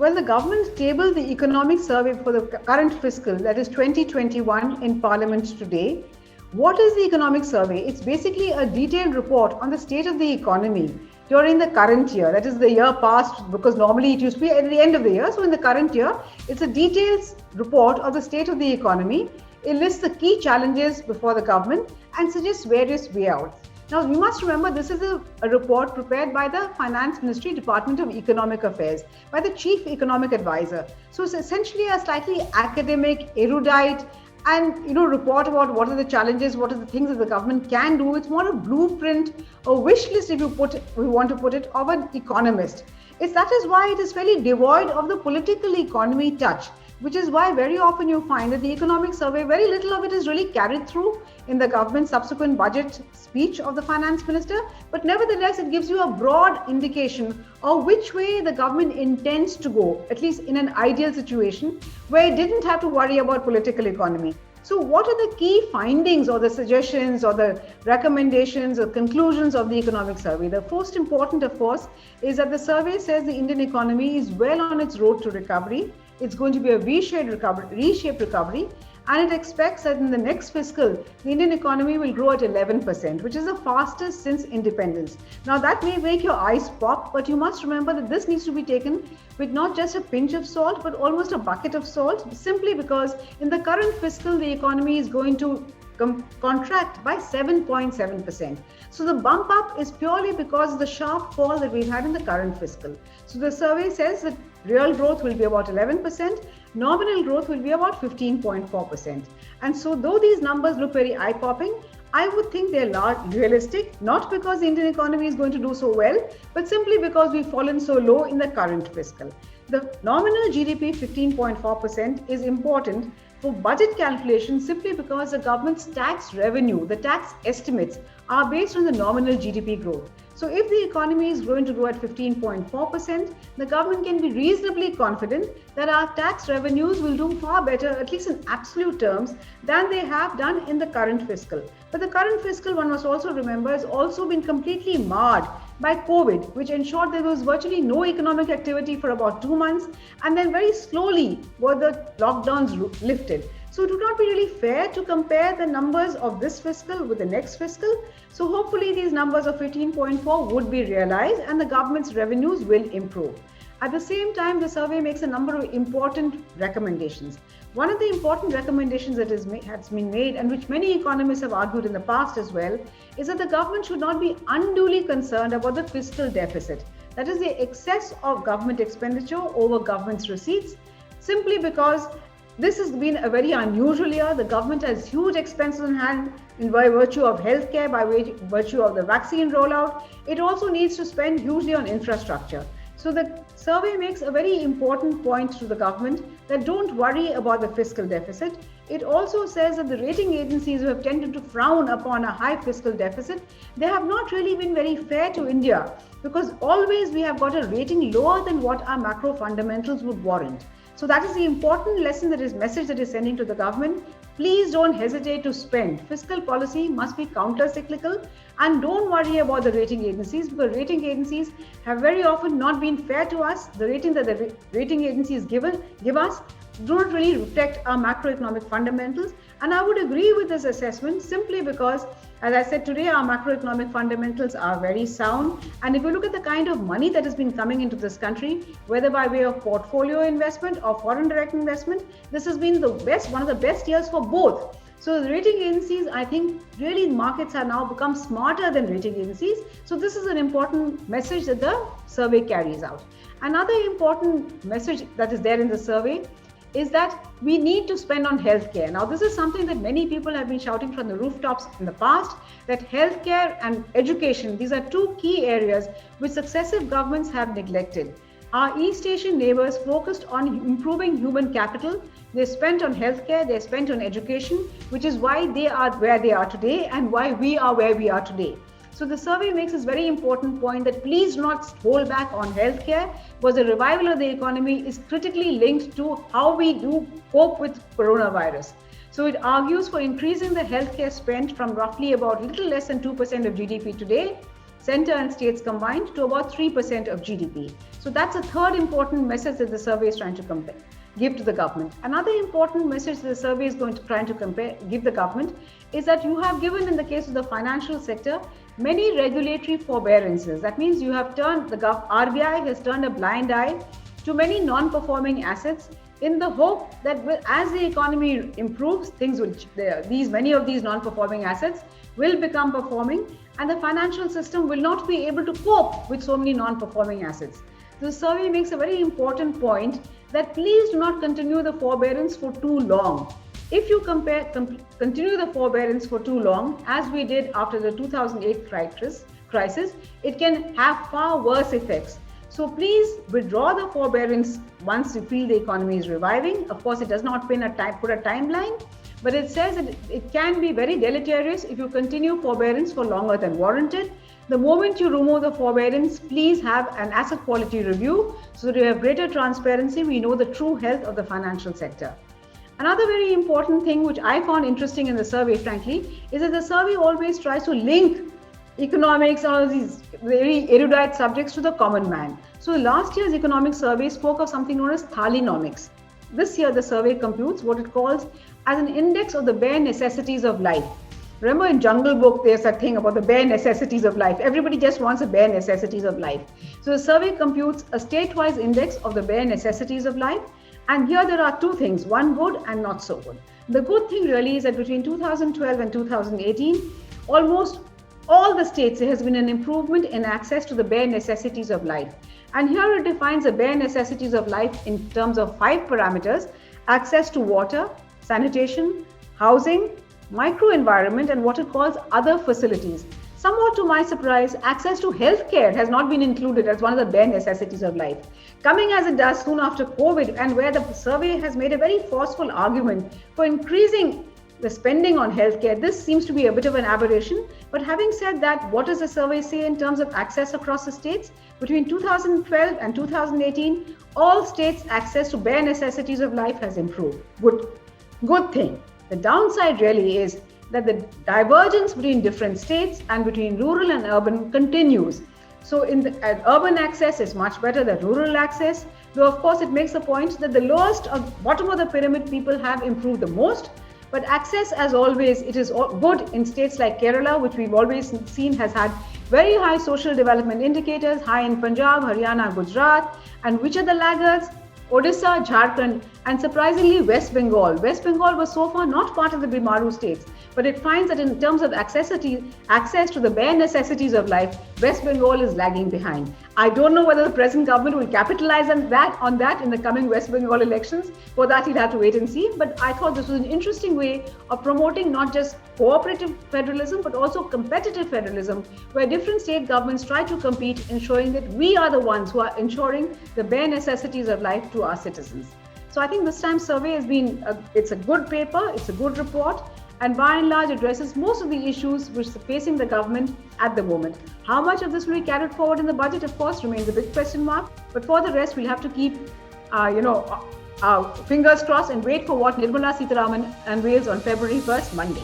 Well, the government tabled the economic survey for the current fiscal, that is 2021, in Parliament today. What is the economic survey? It's basically a detailed report on the state of the economy during the current year, that is the year past, because normally it used to be at the end of the year. So in the current year, it's a detailed report of the state of the economy. It lists the key challenges before the government and suggests various way outs. Now, you must remember this is a report prepared by the Finance Ministry, Department of Economic Affairs, by the Chief Economic Advisor. So it's essentially a slightly academic, erudite, and report about what are the challenges, what are the things that the government can do. It's more a blueprint, a wish list, if we want to put it, of an economist. That is why it is fairly devoid of the political economy touch, which is why very often you find that the economic survey, very little of it is really carried through in the government's subsequent budget speech of the finance minister. But nevertheless, it gives you a broad indication of which way the government intends to go, at least in an ideal situation where it didn't have to worry about political economy. So what are the key findings or the suggestions or the recommendations or conclusions of the economic survey? The most important, of course, is that the survey says the Indian economy is well on its road to recovery. It's going to be a V-shaped recovery, and it expects that in the next fiscal, the Indian economy will grow at 11%, which is the fastest since independence. Now, that may make your eyes pop, but you must remember that this needs to be taken with not just a pinch of salt, but almost a bucket of salt, simply because in the current fiscal, the economy is going to contract by 7.7%. So the bump up is purely because of the sharp fall that we've had in the current fiscal. So the survey says that real growth will be about 11%, nominal growth will be about 15.4%. And so though these numbers look very eye-popping, I would think they're realistic, not because the Indian economy is going to do so well, but simply because we've fallen so low in the current fiscal. The nominal GDP 15.4% is important for budget calculation simply because the government's tax revenue, the tax estimates, are based on the nominal GDP growth. So if the economy is going to grow at 15.4%, the government can be reasonably confident that our tax revenues will do far better, at least in absolute terms, than they have done in the current fiscal. But the current fiscal, one must also remember, has also been completely marred by COVID, which ensured there was virtually no economic activity for about 2 months, and then very slowly were the lockdowns lifted. So it would not be really fair to compare the numbers of this fiscal with the next fiscal. So hopefully these numbers of 15.4 would be realized and the government's revenues will improve. At the same time, the survey makes a number of important recommendations. One of the important recommendations that has been made, and which many economists have argued in the past as well, is that the government should not be unduly concerned about the fiscal deficit. That is the excess of government expenditure over government's receipts, simply because this has been a very unusual year. The government has huge expenses on hand by virtue of healthcare, by virtue of the vaccine rollout. It also needs to spend hugely on infrastructure. So the survey makes a very important point to the government that don't worry about the fiscal deficit. It also says that the rating agencies who have tended to frown upon a high fiscal deficit, they have not really been very fair to India, because always we have got a rating lower than what our macro fundamentals would warrant. So that is the important message that is sending to the government. Please don't hesitate to spend. Fiscal policy must be counter-cyclical, and don't worry about the rating agencies, because rating agencies have very often not been fair to us. The rating that the rating agencies give us do not really reflect our macroeconomic fundamentals. And I would agree with this assessment simply because, as I said today, our macroeconomic fundamentals are very sound. And if you look at the kind of money that has been coming into this country, whether by way of portfolio investment or foreign direct investment, this has been one of the best years for both. So the rating agencies, I think, really markets have now become smarter than rating agencies. So this is an important message that the survey carries out. Another important message that is there in the survey is that we need to spend on healthcare. Now, this is something that many people have been shouting from the rooftops in the past, that healthcare and education, these are two key areas which successive governments have neglected. Our East Asian neighbors focused on improving human capital. They spent on healthcare, they spent on education, which is why they are where they are today and why we are where we are today. So the survey makes this very important point that please do not hold back on healthcare, because the revival of the economy is critically linked to how we do cope with coronavirus. So it argues for increasing the healthcare spend from roughly about little less than 2% of GDP today center and states combined, to about 3% of GDP. So that's a third important message that the survey is trying to give to the government. Another important message that the survey is going to try to give the government is that you have given, in the case of the financial sector, many regulatory forbearances. That means you have turned, RBI has turned a blind eye to many non-performing assets in the hope that as the economy improves, many of these non-performing assets will become performing, and the financial system will not be able to cope with so many non-performing assets. The survey makes a very important point that please do not continue the forbearance for too long. If you continue the forbearance for too long, as we did after the 2008 crisis, it can have far worse effects. So please withdraw the forbearance once you feel the economy is reviving. Of course, it does not put a timeline, but it says that it can be very deleterious if you continue forbearance for longer than warranted. The moment you remove the forbearance, please have an asset quality review so that you have greater transparency. We know the true health of the financial sector. Another very important thing which I found interesting in the survey, frankly, is that the survey always tries to link economics and all these very erudite subjects to the common man. So last year's economic survey spoke of something known as Thalinomics. This year, the survey computes what it calls as an index of the bare necessities of life. Remember in Jungle Book, there's a thing about the bare necessities of life. Everybody just wants the bare necessities of life. So the survey computes a state-wise index of the bare necessities of life. And here there are two things, one good and not so good. The good thing really is that between 2012 and 2018, almost all the states, there has been an improvement in access to the bare necessities of life. And here it defines the bare necessities of life in terms of 5 parameters: access to water, sanitation, housing, microenvironment, and what it calls other facilities. Somewhat to my surprise, access to healthcare has not been included as one of the bare necessities of life. Coming as it does soon after COVID, and where the survey has made a very forceful argument for increasing the spending on healthcare, this seems to be a bit of an aberration. But having said that, what does the survey say in terms of access across the states? Between 2012 and 2018, all states' access to bare necessities of life has improved. Good thing. The downside really is that the divergence between different states and between rural and urban continues. So urban access is much better than rural access, though of course it makes a point that the lowest or bottom of the pyramid people have improved the most. But access, as always, it is good in states like Kerala, which we've always seen has had very high social development indicators, high in Punjab, Haryana, Gujarat. And which are the laggards? Odisha, Jharkhand, and surprisingly West Bengal. West Bengal was so far not part of the Bimaru states, but it finds that in terms of access to the bare necessities of life, West Bengal is lagging behind. I don't know whether the present government will capitalize on that in the coming West Bengal elections. For that, we'll have to wait and see. But I thought this was an interesting way of promoting not just cooperative federalism, but also competitive federalism, where different state governments try to compete, ensuring that we are the ones who are ensuring the bare necessities of life to our citizens. So I think this time's survey has been, it's a good paper, it's a good report, and by and large addresses most of the issues which are facing the government at the moment. How much of this will be carried forward in the budget, of course, remains a big question mark. But for the rest, we'll have to keep, our fingers crossed and wait for what Nirmala Sitharaman unveils on February 1st, Monday.